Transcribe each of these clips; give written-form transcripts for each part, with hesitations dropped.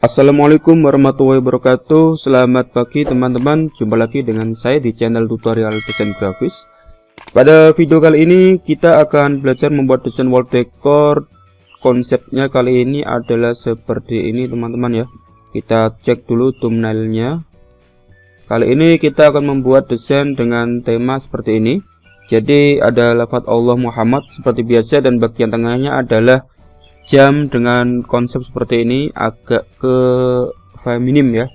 Assalamualaikum warahmatullahi wabarakatuh. Selamat pagi teman-teman, jumpa lagi dengan saya di channel tutorial desain grafis. Pada video kali ini kita akan belajar membuat desain wall decor. Konsepnya kali ini adalah seperti ini teman-teman ya. Kita cek dulu thumbnailnya. Kali ini kita akan membuat desain dengan tema seperti ini. Jadi ada lafaz Allah Muhammad seperti biasa, dan bagian tengahnya adalah jam dengan konsep seperti ini, agak ke feminim ya.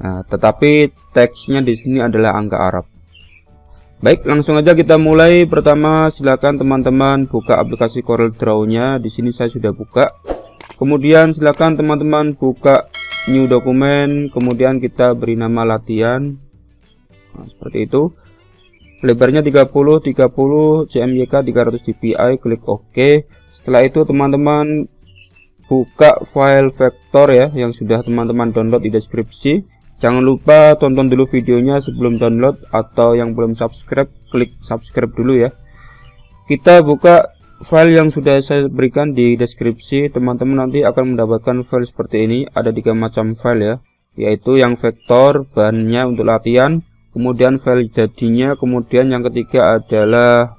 Nah, tetapi teksnya di sini adalah angka Arab. Baik, langsung aja kita mulai. Pertama, silakan teman-teman buka aplikasi Corel Draw-nya. Di sini saya sudah buka. Kemudian silakan teman-teman buka new dokumen, kemudian kita beri nama latihan. Nah, seperti itu. Lebarnya 30 CMYK 300 dpi, klik OK. Setelah itu teman-teman buka file vektor ya yang sudah teman-teman download di deskripsi. Jangan lupa tonton dulu videonya sebelum download, atau yang belum subscribe klik subscribe dulu ya. Kita buka file yang sudah saya berikan di deskripsi. Teman-teman nanti akan mendapatkan file seperti ini. Ada 3 macam file ya, yaitu yang vektor, bahannya untuk latihan, kemudian file jadinya, kemudian yang ketiga adalah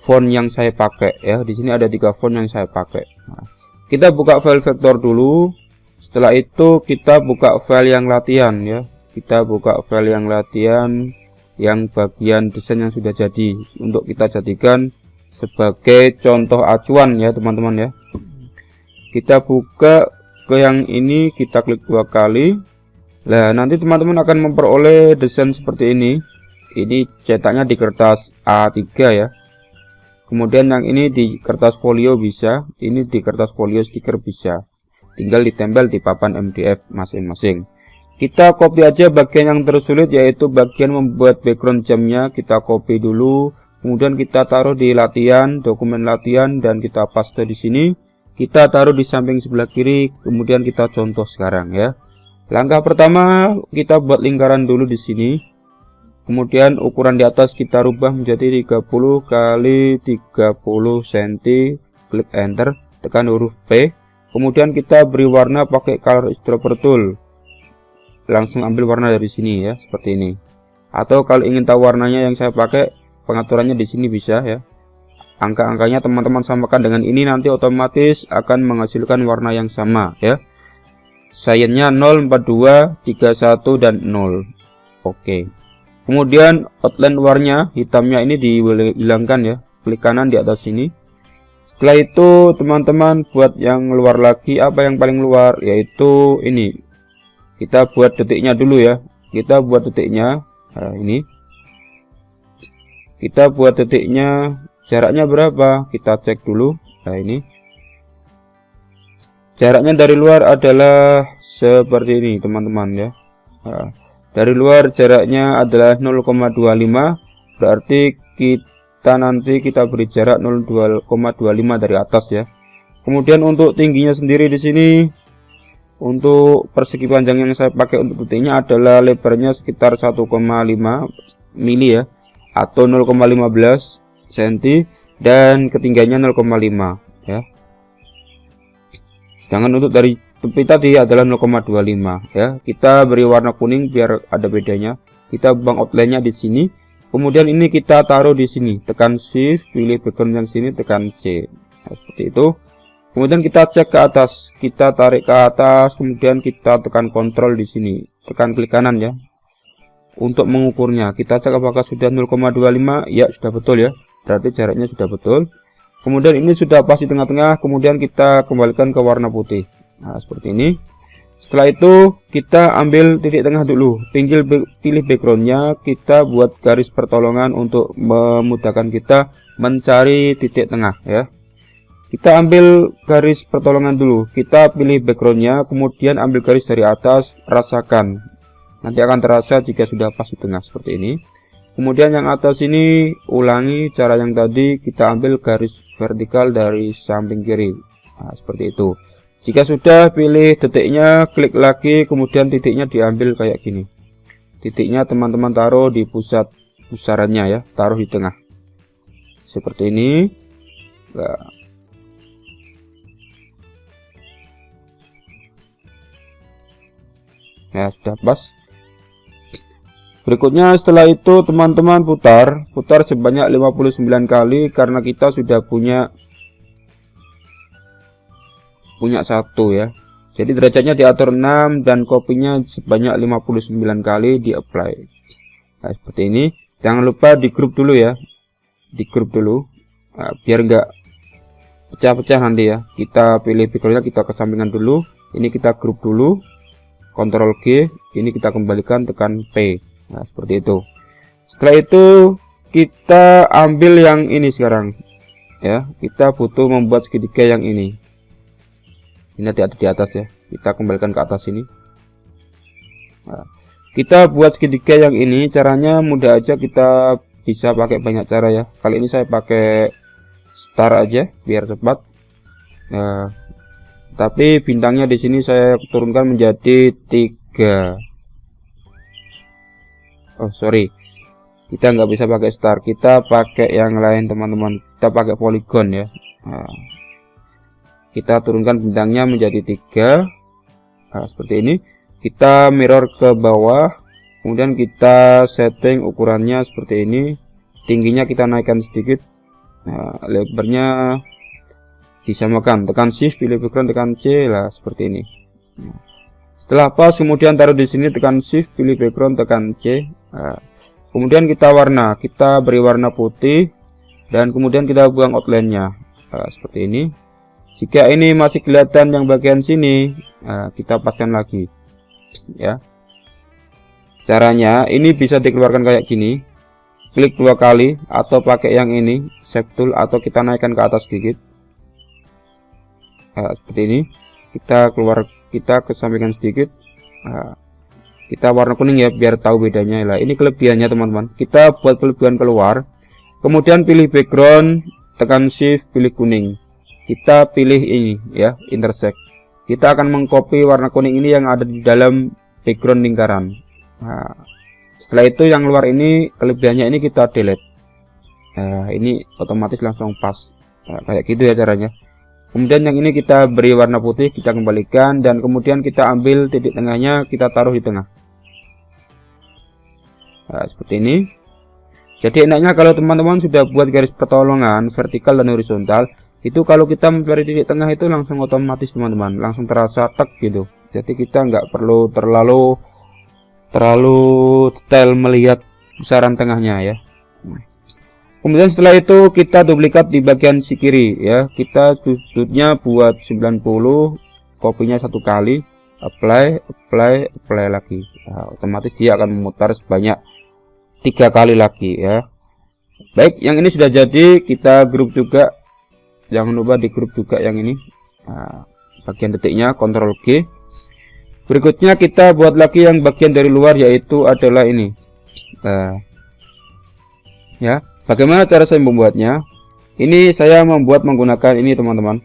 font yang saya pakai ya. Di sini ada 3 font yang saya pakai. Nah, kita buka file vektor dulu. Setelah itu kita buka file yang latihan ya. Kita buka file yang latihan yang bagian desain yang sudah jadi, untuk kita jadikan sebagai contoh acuan ya teman-teman ya. Kita buka ke yang ini, kita klik 2 kali. Nah, nanti teman-teman akan memperoleh desain seperti ini. Ini cetaknya di kertas A3 ya. Kemudian yang ini di kertas folio bisa, ini di kertas folio stiker bisa. Tinggal ditempel di papan MDF masing-masing. Kita copy aja bagian yang tersulit, yaitu bagian membuat background jamnya. Kita copy dulu, kemudian kita taruh di latihan, dokumen latihan, dan kita paste di sini. Kita taruh di samping sebelah kiri, kemudian kita contoh sekarang ya. Langkah pertama, kita buat lingkaran dulu di sini. Kemudian ukuran di atas kita rubah menjadi 30 kali 30 cm. Klik enter, tekan huruf P. Kemudian kita beri warna pakai color stroper tool. Langsung ambil warna dari sini ya, seperti ini. Atau kalau ingin tahu warnanya yang saya pakai, pengaturannya di sini bisa ya. Angka-angkanya teman-teman samakan dengan ini, nanti otomatis akan menghasilkan warna yang sama ya. Sayangnya 0, 42, 31, dan 0. Oke. Kemudian outline luarnya, hitamnya ini dihilangkan ya. Klik kanan di atas sini. Setelah itu teman-teman buat yang luar lagi. Apa yang paling luar? Yaitu ini. Kita buat detiknya dulu ya. Kita buat detiknya. Nah, ini. Kita buat detiknya. Jaraknya berapa? Kita cek dulu. Nah, ini. Jaraknya dari luar adalah seperti ini teman-teman ya. Nah, dari luar jaraknya adalah 0,25, berarti kita beri jarak 0,25 dari atas ya. Kemudian untuk tingginya sendiri di sini, untuk persegi panjang yang saya pakai untuk detiknya adalah lebarnya sekitar 1,5 mili ya, atau 0,15 cm, dan ketinggiannya 0,5 ya. Sedangkan untuk dari tepi tadi adalah 0,25 ya. Kita beri warna kuning biar ada bedanya. Kita buang outline-nya di sini. Kemudian ini kita taruh di sini. Tekan shift, pilih background yang sini, tekan C. Nah, seperti itu. Kemudian kita cek ke atas. Kita tarik ke atas, kemudian kita tekan kontrol di sini. Tekan klik kanan ya. Untuk mengukurnya, kita cek apakah sudah 0,25. Ya, sudah betul ya. Berarti jaraknya sudah betul. Kemudian ini sudah pas di tengah-tengah, kemudian kita kembalikan ke warna putih. Nah, seperti ini. Setelah itu kita ambil titik tengah dulu, pilih backgroundnya, kita buat garis pertolongan untuk memudahkan kita mencari titik tengah ya. Kita ambil garis pertolongan dulu, kita pilih backgroundnya, kemudian ambil garis dari atas, rasakan. Nanti akan terasa jika sudah pas di tengah seperti ini. Kemudian yang atas ini ulangi cara yang tadi, kita ambil garis vertikal dari samping kiri. Nah, seperti itu. Jika sudah, pilih detiknya, klik lagi, kemudian titiknya diambil kayak gini. Titiknya teman-teman taruh di pusat pusarannya ya, taruh di tengah. Seperti ini. Nah, Ya, sudah pas. Berikutnya setelah itu teman-teman putar sebanyak 59 kali karena kita sudah punya satu ya. Jadi derajatnya diatur 6 dan kopinya sebanyak 59 kali di apply. Nah, seperti ini. Jangan lupa di grup dulu ya. Di grup dulu. Nah, biar enggak pecah-pecah nanti ya. Kita pilih backgroundnya, kita kesampingan dulu. Ini kita grup dulu. Ctrl G. Ini kita kembalikan, tekan P. Nah, seperti itu. Setelah itu kita ambil yang ini sekarang ya. Kita butuh membuat segitiga yang ini. Ini ada di atas ya. Kita kembalikan ke atas ini. Nah, kita buat segitiga yang ini. Caranya mudah aja, kita bisa pakai banyak cara ya. Kali ini saya pakai star aja biar cepat. Nah, tapi bintangnya di sini saya turunkan menjadi 3. Oh sorry, kita nggak bisa pakai star, kita pakai yang lain teman-teman. Kita pakai polygon ya. Nah, kita turunkan bintangnya menjadi 3. Nah, seperti ini. Kita mirror ke bawah, kemudian kita setting ukurannya seperti ini. Tingginya kita naikkan sedikit. Nah, lebarnya disamakan, tekan shift, pilih background, tekan C lah seperti ini. Nah, setelah pas kemudian taruh di sini, tekan shift, pilih background, tekan C. Nah, kemudian kita warna, kita beri warna putih dan kemudian kita buang outline-nya. Nah, seperti ini. Jika ini masih kelihatan yang bagian sini, nah, kita paskan lagi ya. Caranya ini bisa dikeluarkan kayak gini, klik 2 kali atau pakai yang ini shape tool, atau kita naikkan ke atas sedikit. Nah, seperti ini. Kita keluar, kita kesampingkan sedikit. Nah, kita warna kuning ya biar tahu bedanya lah. Ini kelebihannya teman-teman. Kita buat kelebihan keluar, kemudian pilih background, tekan shift, pilih kuning. Kita pilih ini ya, intersect. Kita akan mengcopy warna kuning ini yang ada di dalam background lingkaran. Nah, setelah itu yang luar ini kelebihannya ini kita delete. Nah, ini otomatis langsung pas. Nah, kayak gitu ya caranya. Kemudian yang ini kita beri warna putih, kita kembalikan, dan kemudian kita ambil titik tengahnya, kita taruh di tengah. Nah, seperti ini. Jadi enaknya kalau teman-teman sudah buat garis pertolongan vertikal dan horizontal, itu kalau kita mencari titik tengah itu langsung otomatis teman-teman, langsung terasa tek gitu. Jadi kita nggak perlu terlalu detail melihat besaran tengahnya ya. Kemudian setelah itu kita duplikat di bagian si kiri ya. Kita sudutnya buat 90, kopinya 1 kali, apply lagi. Nah, otomatis dia akan memutar sebanyak 3 kali lagi ya. Baik, yang ini sudah jadi, kita grup juga. Jangan lupa di grup juga yang ini. Nah, bagian detiknya Ctrl G. Berikutnya kita buat lagi yang bagian dari luar, yaitu adalah ini. Nah, ya. Bagaimana cara saya membuatnya? Ini saya membuat menggunakan ini teman-teman,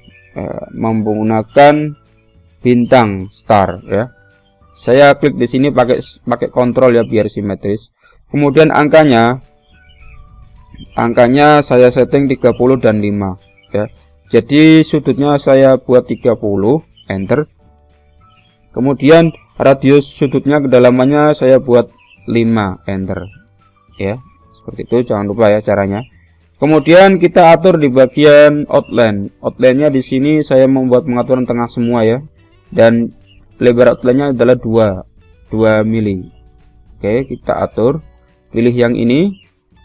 menggunakan bintang star ya. Saya klik di sini pakai kontrol ya biar simetris. Kemudian angkanya saya setting 30 dan 5 ya. Jadi sudutnya saya buat 30, enter. Kemudian radius sudutnya kedalamannya saya buat 5, enter ya. Seperti itu, jangan lupa ya caranya. Kemudian kita atur di bagian outline. Outline-nya di sini saya membuat pengaturan tengah semua ya. Dan lebar outline-nya adalah 2 mili. Oke, kita atur. Pilih yang ini.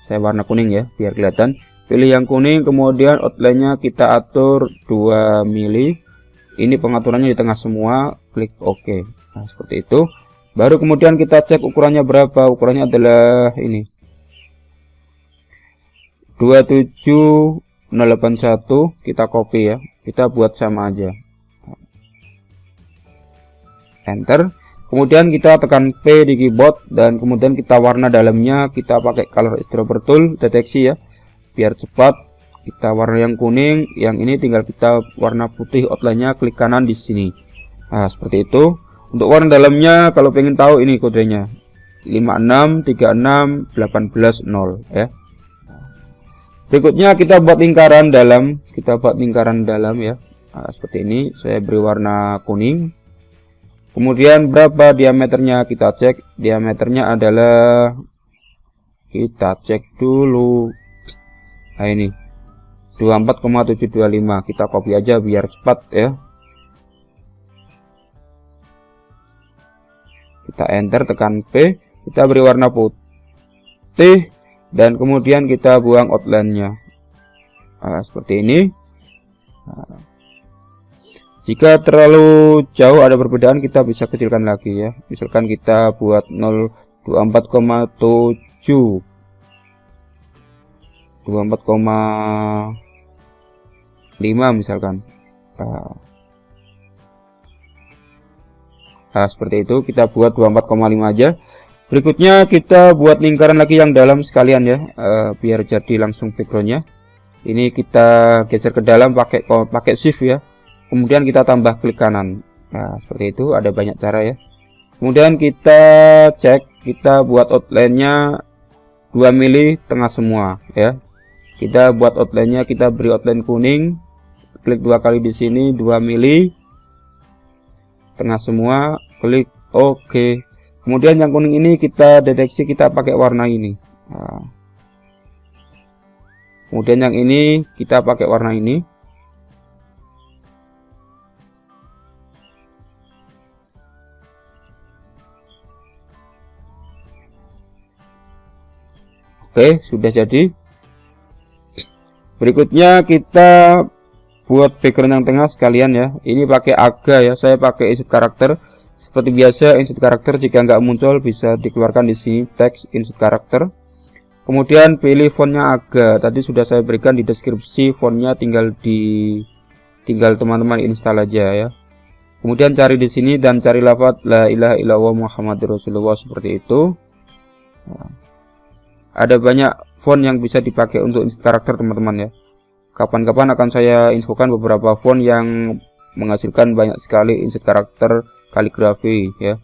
Saya warna kuning ya, biar kelihatan. Pilih yang kuning, kemudian outline-nya kita atur 2 mili. Ini pengaturannya di tengah semua. Klik OK. Nah, seperti itu. Baru kemudian kita cek ukurannya berapa. Ukurannya adalah ini, 27081. Kita copy ya, kita buat sama aja, enter. Kemudian kita tekan P di keyboard dan kemudian kita warna dalamnya, kita pakai color eyedropper tool deteksi ya biar cepat. Kita warna yang kuning, yang ini tinggal kita warna putih outline-nya, klik kanan di sini. Nah, seperti itu. Untuk warna dalamnya kalau pengen tahu ini kodenya 5636810 ya. Berikutnya kita buat lingkaran dalam, ya. Nah, seperti ini saya beri warna kuning. Kemudian berapa diameternya, kita cek. Diameternya adalah, kita cek dulu. Nah ini 24,725. Kita copy aja biar cepat ya. Kita enter, tekan P, kita beri warna putih, dan kemudian kita buang outline-nya. Nah, seperti ini. Nah, jika terlalu jauh ada perbedaan, kita bisa kecilkan lagi ya. Misalkan kita buat 024,7, 24,5 misalkan. Nah, seperti itu, kita buat 24,5 aja. Berikutnya kita buat lingkaran lagi yang dalam sekalian ya, biar jadi langsung backgroundnya. Ini kita geser ke dalam pakai shift ya. Kemudian kita tambah klik kanan. Nah, seperti itu, ada banyak cara ya. Kemudian kita cek, kita buat outline-nya 2 mili tengah semua ya. Kita buat outline-nya, kita beri outline kuning. Klik 2 kali di sini, 2 mili tengah semua, klik OK. Kemudian yang kuning ini kita deteksi, kita pakai warna ini. Nah, kemudian yang ini kita pakai warna ini. Oke, sudah jadi. Berikutnya kita buat background yang tengah sekalian ya. Ini pakai aga ya, saya pakai insert karakter. Seperti biasa, insert karakter jika nggak muncul bisa dikeluarkan di sini, teks insert karakter. Kemudian pilih fontnya aga. Tadi sudah saya berikan di deskripsi, fontnya tinggal teman-teman install aja ya. Kemudian cari di sini dan cari lafaz la ilaha illallah Muhammadur Rasulullah, seperti itu. Nah, ada banyak font yang bisa dipakai untuk insert karakter teman-teman ya. Kapan-kapan akan saya infokan beberapa font yang menghasilkan banyak sekali insert karakter kaligrafi ya.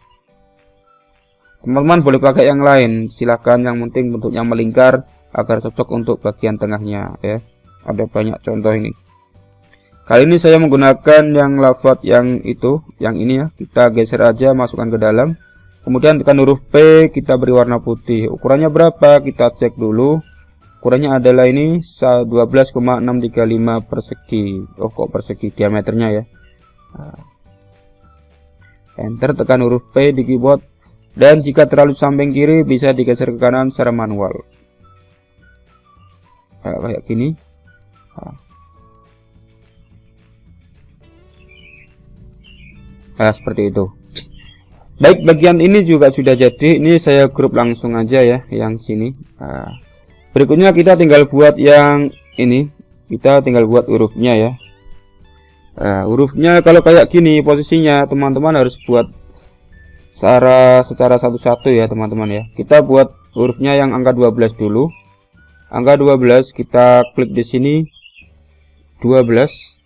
Teman-teman boleh pakai yang lain, silahkan, yang penting bentuknya melingkar agar cocok untuk bagian tengahnya ya. Ada banyak contoh ini. Kali ini saya menggunakan yang lafaz yang itu, yang ini ya. Kita geser aja, masukkan ke dalam. Kemudian tekan huruf P, kita beri warna putih. Ukurannya berapa? Kita cek dulu. Ukurannya adalah ini 12,635 persegi. Oh, kok persegi, diameternya ya. Nah, enter, tekan huruf P di keyboard. Dan jika terlalu samping kiri bisa digeser ke kanan secara manual. Nah, kayak gini. Nah, seperti itu. Baik, bagian ini juga sudah jadi. Ini saya grup langsung aja ya, yang sini. Nah, berikutnya kita tinggal buat yang ini. Kita tinggal buat hurufnya ya. Nah, hurufnya kalau kayak gini posisinya, teman-teman harus buat secara satu-satu ya teman-teman ya. Kita buat hurufnya yang angka 12 dulu. Angka 12 kita klik di sini, 12.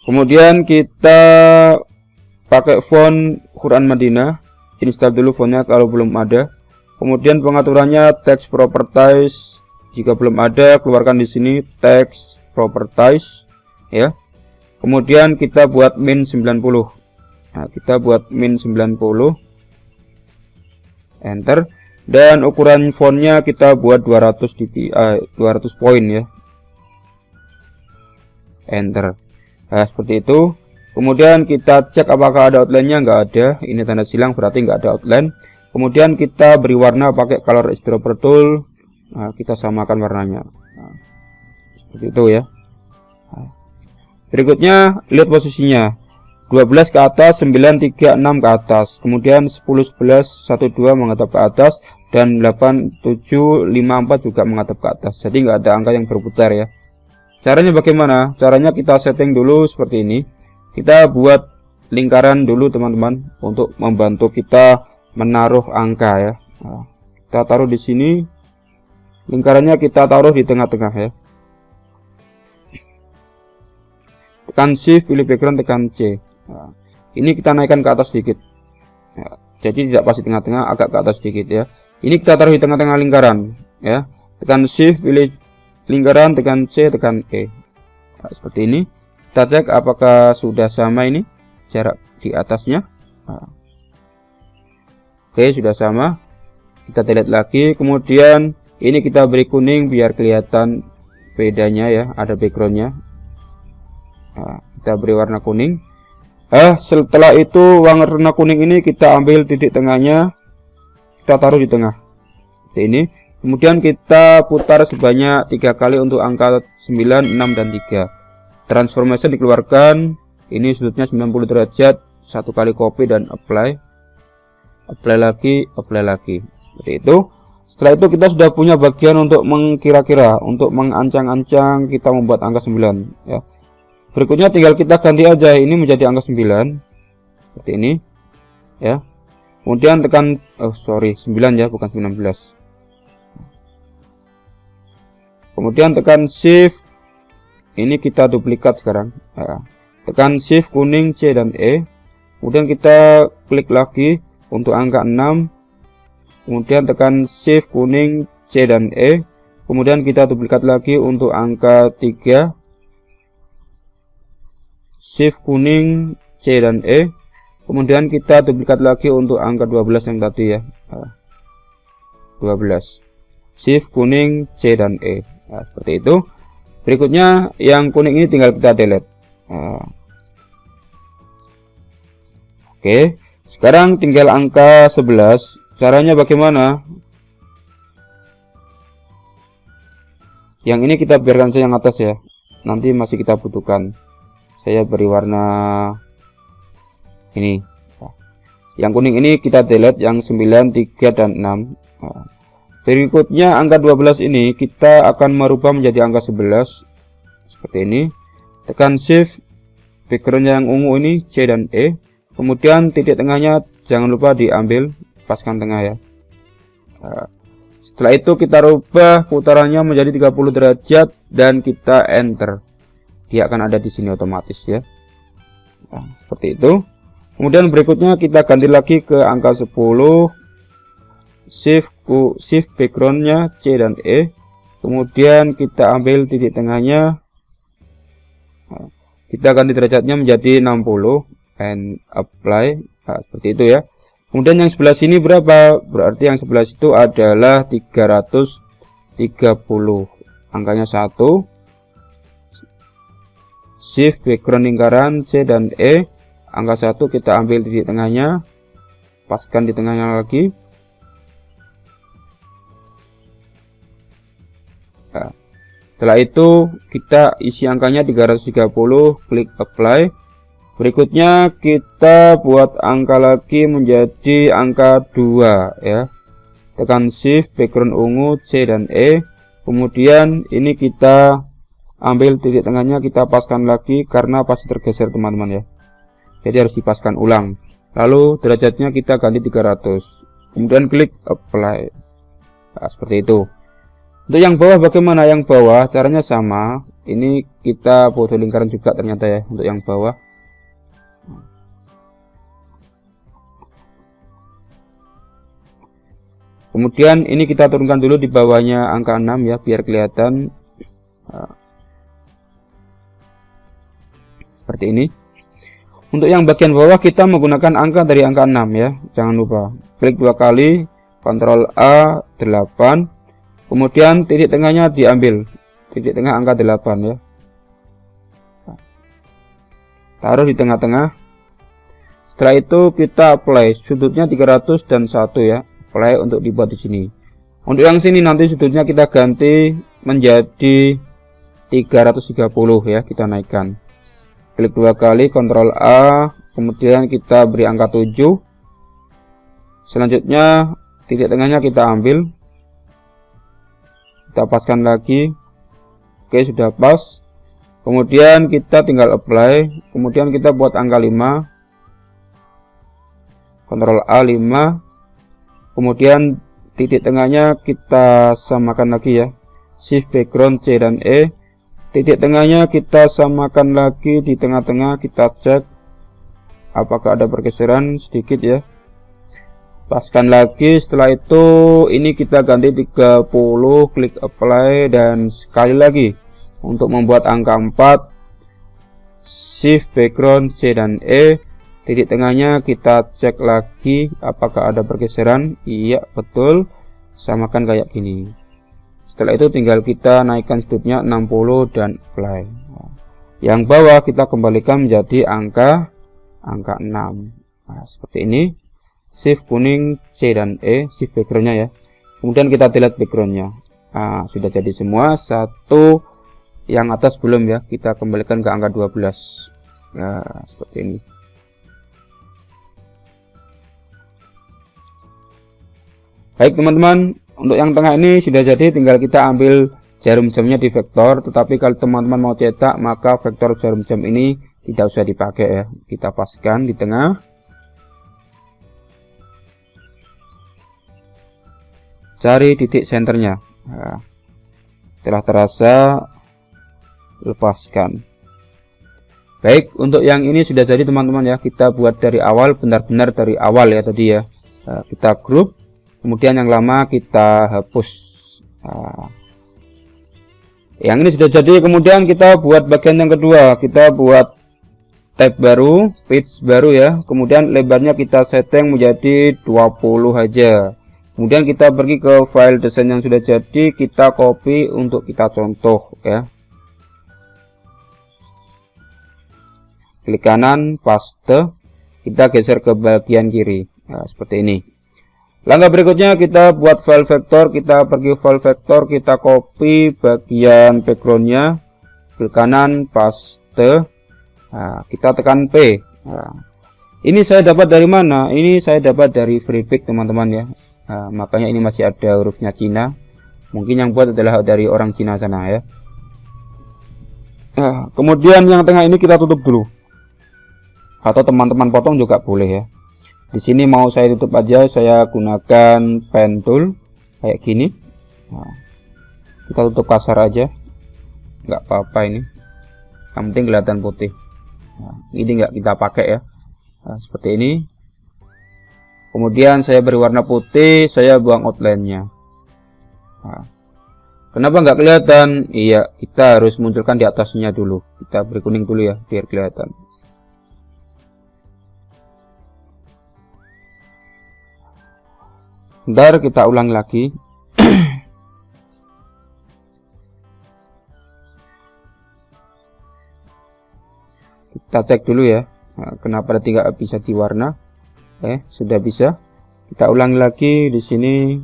Kemudian kita pakai font Quran Madinah. Install dulu fontnya kalau belum ada. Kemudian pengaturannya text properties. Jika belum ada, keluarkan di sini text properties ya. Kemudian kita buat min 90. Nah, kita buat min 90. Enter. Dan ukuran fontnya kita buat 200 poin ya. Enter. Nah, seperti itu. Kemudian kita cek apakah ada outline-nya. Nggak ada. Ini tanda silang, berarti nggak ada outline. Kemudian kita beri warna pakai color eyedropper tool. Nah, kita samakan warnanya. Nah, seperti itu ya. Nah, berikutnya lihat posisinya. 12 ke atas, 9, 3, 6 ke atas. Kemudian 10, 11, 1, 2 menghadap ke atas. Dan 8, 7, 5, 4 juga menghadap ke atas. Jadi nggak ada angka yang berputar ya. Caranya bagaimana? Caranya kita setting dulu seperti ini. Kita buat lingkaran dulu teman-teman untuk membantu kita menaruh angka ya. Nah, kita taruh di sini. Lingkarannya kita taruh di tengah-tengah ya. Tekan shift, pilih background, tekan C. Nah, ini kita naikkan ke atas sedikit. Nah, jadi tidak pas di tengah-tengah, agak ke atas sedikit ya. Ini kita taruh di tengah-tengah lingkaran ya. Tekan shift, pilih lingkaran, tekan C, tekan E. Nah, seperti ini. Kita cek apakah sudah sama ini jarak di atasnya. Oke, sudah sama. Kita delete lagi, kemudian ini kita beri kuning biar kelihatan bedanya ya, ada backgroundnya. Kita beri warna kuning. Setelah itu warna kuning ini kita ambil titik tengahnya, kita taruh di tengah seperti ini. Kemudian kita putar sebanyak 3 kali untuk angka 9, 6, dan 3. Transformation dikeluarkan, ini sudutnya 90 derajat, 1 kali copy dan apply lagi, seperti itu. Setelah itu kita sudah punya bagian untuk mengkira-kira, untuk mengancang-ancang kita membuat angka 9 ya. Berikutnya tinggal kita ganti aja ini menjadi angka 9 seperti ini ya. Kemudian tekan 9 ya, bukan 19. Kemudian tekan shift, ini kita duplikat sekarang ya. Tekan shift kuning, C dan E. Kemudian kita klik lagi untuk angka 6. Kemudian tekan shift kuning, C dan E. Kemudian kita duplikat lagi untuk angka 3. Shift kuning, C dan E. Kemudian kita duplikat lagi untuk angka 12 yang tadi ya. 12. Shift kuning, C dan E. Nah, seperti itu. Berikutnya yang kuning ini tinggal kita delete. Oke, sekarang tinggal angka 11. Caranya bagaimana? Yang ini kita biarkan saja yang atas ya, nanti masih kita butuhkan. Saya beri warna ini. Yang kuning ini kita delete, yang 9, 3, dan 6. Berikutnya angka 12 ini kita akan merubah menjadi angka 11 seperti ini. Tekan shift, background yang ungu ini, C dan E. Kemudian titik tengahnya jangan lupa diambil, paskan tengah ya. Setelah itu kita rubah putarannya menjadi 30 derajat dan kita enter. Dia akan ada di sini otomatis ya. Seperti itu. Kemudian berikutnya kita ganti lagi ke angka 10. Shift backgroundnya C dan E. Kemudian kita ambil titik tengahnya, kita ganti derajatnya menjadi 60 and apply. Seperti itu ya. Kemudian yang sebelah sini berapa? Berarti yang sebelah situ adalah 330. Angkanya 1. Shift background lingkaran C dan E. Angka 1 kita ambil titik tengahnya, paskan di tengahnya lagi. Setelah itu kita isi angkanya 330, klik apply. Berikutnya kita buat angka lagi menjadi angka 2 ya. Tekan shift background ungu, C dan E. Kemudian ini kita ambil titik tengahnya, kita paskan lagi karena pasti tergeser teman-teman ya. Jadi harus dipaskan ulang. Lalu derajatnya kita ganti 300. Kemudian klik apply. Seperti itu. Untuk yang bawah bagaimana? Yang bawah caranya sama. Ini kita foto lingkaran juga ternyata ya untuk yang bawah. Kemudian ini kita turunkan dulu di bawahnya angka 6 ya biar kelihatan. Seperti ini. Untuk yang bagian bawah kita menggunakan angka dari angka 6 ya. Jangan lupa. Klik 2 kali, Ctrl A 8. Kemudian titik tengahnya diambil, titik tengah angka 8 ya. Taruh di tengah-tengah. Setelah itu kita apply, sudutnya 300 dan 1 ya. Apply untuk dibuat di sini. Untuk yang sini nanti sudutnya kita ganti menjadi 330 ya, kita naikkan. Klik 2 kali, Ctrl A, kemudian kita beri angka 7. Selanjutnya titik tengahnya kita ambil. Kita paskan lagi. Oke, sudah pas. Kemudian kita tinggal apply. Kemudian kita buat angka 5. Ctrl A 5. Kemudian titik tengahnya kita samakan lagi ya. Shift background C dan E. Titik tengahnya kita samakan lagi di tengah-tengah, kita cek apakah ada pergeseran sedikit ya. Paskan lagi. Setelah itu ini kita ganti 30, klik apply dan sekali lagi untuk membuat angka 4 shift background C dan E. Titik tengahnya kita cek lagi apakah ada pergeseran. Iya, betul, samakan kayak gini. Setelah itu tinggal kita naikkan sudutnya 60 dan apply. Yang bawah kita kembalikan menjadi angka 6. Nah, seperti ini. Shift kuning C dan E, shift backgroundnya ya. Kemudian kita delete backgroundnya. Nah, sudah jadi semua. Satu yang atas belum ya, kita kembalikan ke angka 12. Nah, seperti ini. Baik teman-teman, untuk yang tengah ini sudah jadi, tinggal kita ambil jarum jamnya di vektor. Tetapi kalau teman-teman mau cetak, maka vektor jarum jam ini tidak usah dipakai ya. Kita paskan di tengah. Cari titik senternya. Nah, setelah terasa, lepaskan. Baik, untuk yang ini sudah jadi teman-teman ya. Kita buat dari awal, benar-benar dari awal ya tadi ya. Nah, kita grup, kemudian yang lama kita hapus. Nah, yang ini sudah jadi. Kemudian kita buat bagian yang kedua. Kita buat tab baru, page baru ya. Kemudian lebarnya kita setting menjadi 20 aja. Kemudian kita pergi ke file desain yang sudah jadi, kita copy untuk kita contoh ya. Klik kanan, paste, kita geser ke bagian kiri. Nah, seperti ini. Langkah berikutnya kita buat file vektor, kita pergi file vektor, kita copy bagian backgroundnya, klik kanan, paste. Nah, kita tekan P. Nah, ini saya dapat dari mana? Ini saya dapat dari Freepik teman-teman ya. Nah, makanya ini masih ada hurufnya Cina. Mungkin yang buat adalah dari orang Cina sana ya. Nah, kemudian yang tengah ini kita tutup dulu. Atau teman-teman potong juga boleh ya. Di sini mau saya tutup aja, saya gunakan pen tool kayak gini. Nah, kita tutup kasar aja, nggak apa-apa ini. Yang penting kelihatan putih. Nah, ini nggak kita pakai ya. Nah, seperti ini. Kemudian saya beri warna putih, saya buang outline-nya. Nah, kenapa nggak kelihatan? Iya, kita harus munculkan di atasnya dulu. Kita beri kuning dulu ya, biar kelihatan. Bentar, kita ulang lagi. Kita cek dulu ya. Nah, kenapa tidak bisa diwarna? Sudah bisa. Kita ulangi lagi di sini.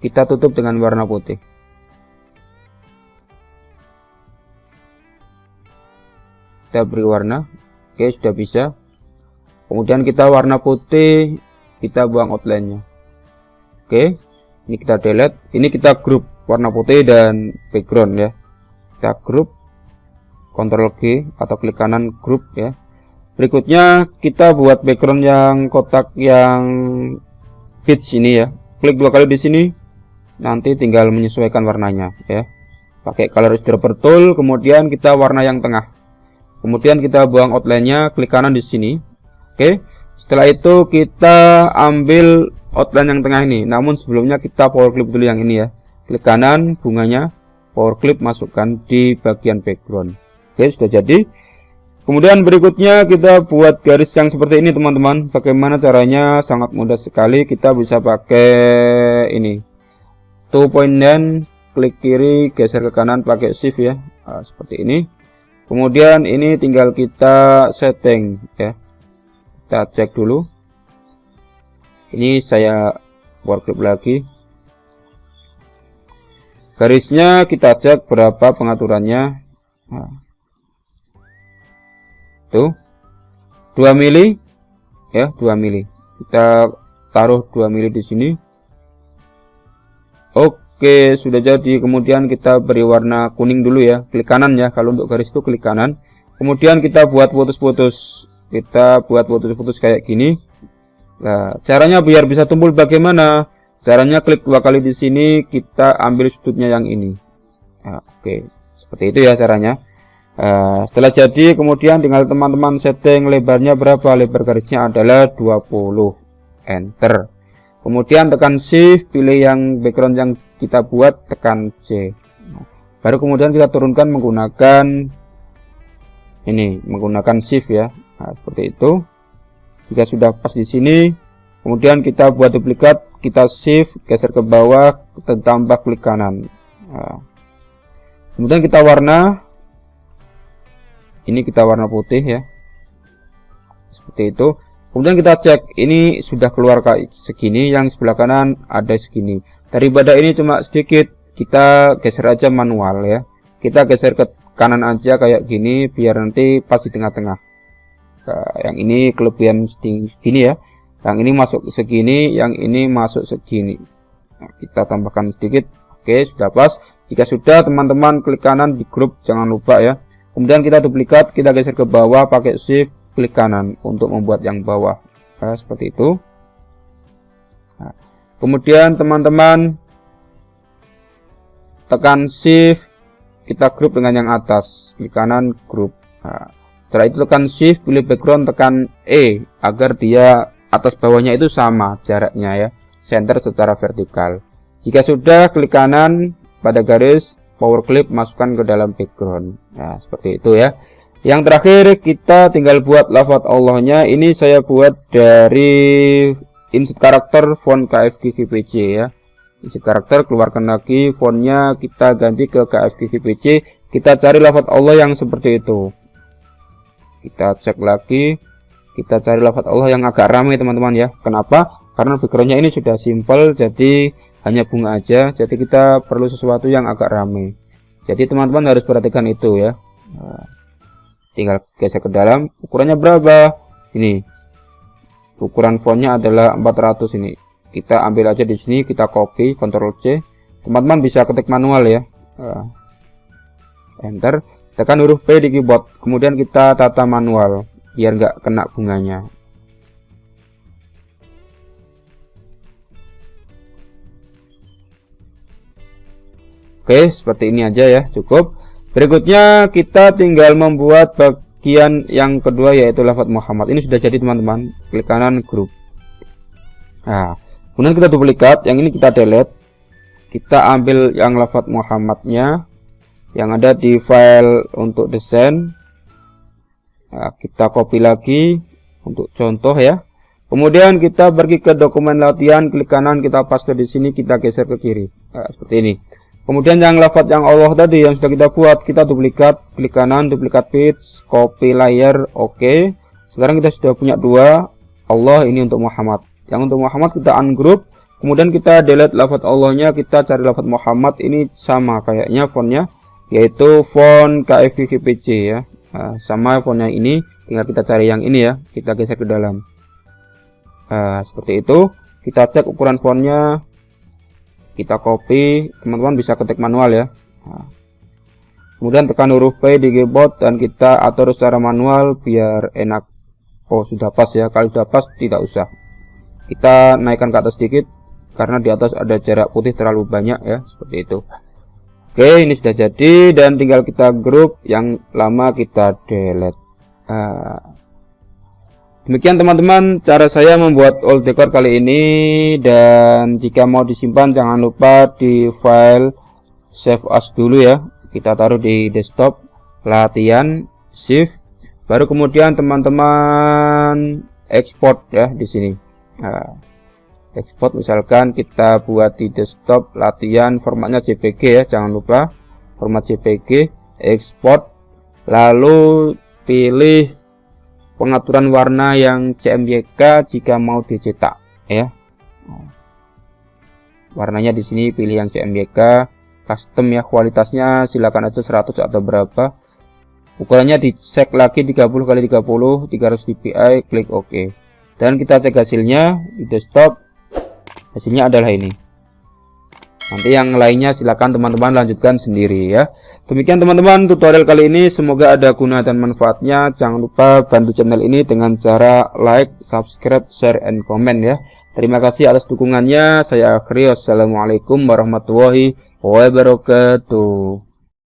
Kita tutup dengan warna putih. Kita beri warna. Oke, sudah bisa. Kemudian kita warna putih, kita buang outline-nya. Oke. Ini kita delete, ini kita grup warna putih dan background ya. Kita grup, Ctrl G atau klik kanan grup ya. Berikutnya kita buat background yang kotak yang pitch ini ya. Klik 2 kali di sini, nanti tinggal menyesuaikan warnanya ya. Pakai color dropper tool, kemudian kita warna yang tengah. Kemudian kita buang outline-nya, klik kanan di sini. Oke. Setelah itu kita ambil outline yang tengah ini. Namun sebelumnya kita power clip dulu yang ini ya. Klik kanan, bunganya, power clip masukkan di bagian background. Oke, sudah jadi. Kemudian berikutnya kita buat garis yang seperti ini teman-teman. Bagaimana caranya? Sangat mudah sekali. Kita bisa pakai ini. 2 point dan klik kiri, geser ke kanan pakai shift ya. Nah, seperti ini. Kemudian ini tinggal kita setting ya. Kita cek dulu. Ini saya power clip lagi. Garisnya kita cek berapa pengaturannya. Nah, tuh 2 mili ya, 2 mili. Kita taruh 2 mili di sini. Oke, sudah jadi. Kemudian kita beri warna kuning dulu ya. Klik kanan ya. Kalau untuk garis itu klik kanan. Kemudian kita buat putus-putus. Kita buat putus-putus kayak gini. Nah, caranya biar bisa tumpul bagaimana? Caranya klik 2 kali di sini, kita ambil sudutnya yang ini. Nah, oke, seperti itu ya caranya. Setelah jadi, kemudian tinggal teman-teman setting lebarnya berapa. Lebar garisnya adalah 20. enter. Kemudian tekan shift, pilih yang background yang kita buat, tekan C. Baru kemudian kita turunkan menggunakan ini, menggunakan shift ya. Nah, seperti itu. Jika sudah pas di sini, kemudian kita buat duplikat, kita shift, geser ke bawah, kita tambah klik kanan. Nah, kemudian kita warna, ini kita warna putih ya, seperti itu. Kemudian kita cek, ini sudah keluar kayak segini, yang sebelah kanan ada segini. Daripada ini cuma sedikit, kita geser aja manual ya. Kita geser ke kanan aja kayak gini, biar nanti pas di tengah-tengah. Nah, yang ini kelebihan segini ya. Yang ini masuk segini, yang ini masuk segini. Nah, kita tambahkan sedikit. Oke, sudah pas. Jika sudah, teman-teman klik kanan di grup, jangan lupa ya. Kemudian kita duplikat, kita geser ke bawah pakai shift, klik kanan untuk membuat yang bawah. Nah, seperti itu. Nah, kemudian teman-teman tekan shift, kita grup dengan yang atas, klik kanan grup. Nah, setelah itu tekan shift, pilih background, tekan E agar dia atas bawahnya itu sama jaraknya ya, center secara vertikal. Jika sudah, klik kanan pada garis, power clip, masukkan ke dalam background. Nah, seperti itu ya. Yang terakhir kita tinggal buat lafaz Allahnya. Ini saya buat dari insert karakter font KFGGPC ya. Insert karakter, keluarkan lagi fontnya, kita ganti ke KFGGPC. Kita cari lafaz Allah yang seperti itu. Kita cek lagi, kita cari lafaz Allah yang agak ramai teman-teman ya. Kenapa? Karena backgroundnya ini sudah simple, jadi hanya bunga aja. Jadi kita perlu sesuatu yang agak ramai. Jadi teman-teman harus perhatikan itu ya. Nah, tinggal geser ke dalam. Ukurannya berapa? Ini. Ukuran fontnya adalah 400 ini. Kita ambil aja di sini, kita copy, Ctrl C. Teman-teman bisa ketik manual ya. Enter. Tekan huruf P di keyboard. Kemudian kita tata manual biar nggak kena bunganya. Oke, seperti ini aja ya, cukup. Berikutnya kita tinggal membuat bagian yang kedua, yaitu lafaz Muhammad. Ini sudah jadi teman-teman. Klik kanan grup. Nah, kemudian kita duplikat, yang ini kita delete. Kita ambil yang lafaz Muhammadnya yang ada di file untuk desain. Nah, kita copy lagi untuk contoh ya. Kemudian kita pergi ke dokumen latihan, klik kanan, kita paste di sini, kita geser ke kiri. Nah, seperti ini. Kemudian yang lafaz yang Allah tadi yang sudah kita buat, kita duplikat, klik kanan, duplikat page, copy layer, oke. Sekarang kita sudah punya dua Allah, ini untuk Muhammad. Yang untuk Muhammad kita ungroup, kemudian kita delete lafaz Allahnya, kita cari lafaz Muhammad, ini sama kayaknya fontnya, yaitu font KFGGPC ya. Nah, sama fontnya ini, tinggal kita cari yang ini ya, kita geser ke dalam. Nah, seperti itu. Kita cek ukuran fontnya, kita copy, teman-teman bisa ketik manual ya. Nah, kemudian tekan huruf P di keyboard dan kita atur secara manual biar enak. Oh, sudah pas ya. Kalau sudah pas tidak usah. Kita naikkan ke atas sedikit karena di atas ada jarak putih terlalu banyak ya, seperti itu. Oke, ini sudah jadi dan tinggal kita grup, yang lama kita delete. Demikian teman-teman cara saya membuat all decor kali ini, dan jika mau disimpan jangan lupa di file save as dulu ya. Kita taruh di desktop, latihan, shift, baru kemudian teman-teman export ya di sini. Nah, export misalkan kita buat di desktop, latihan, formatnya JPG ya, jangan lupa format JPG, export, lalu pilih pengaturan warna yang CMYK jika mau dicetak ya. Warnanya di sini pilih yang CMYK, custom ya, kualitasnya silakan aja 100 atau berapa. Ukurannya dicek lagi 30x30 300 dpi, klik OK. Dan kita cek hasilnya di desktop. Hasilnya adalah ini. Nanti yang lainnya silakan teman-teman lanjutkan sendiri ya. Demikian teman-teman tutorial kali ini, semoga ada guna dan manfaatnya. Jangan lupa bantu channel ini dengan cara like, subscribe, share, and comment ya. Terima kasih atas dukungannya. Saya akhiri. Wassalamualaikum warahmatullahi wabarakatuh.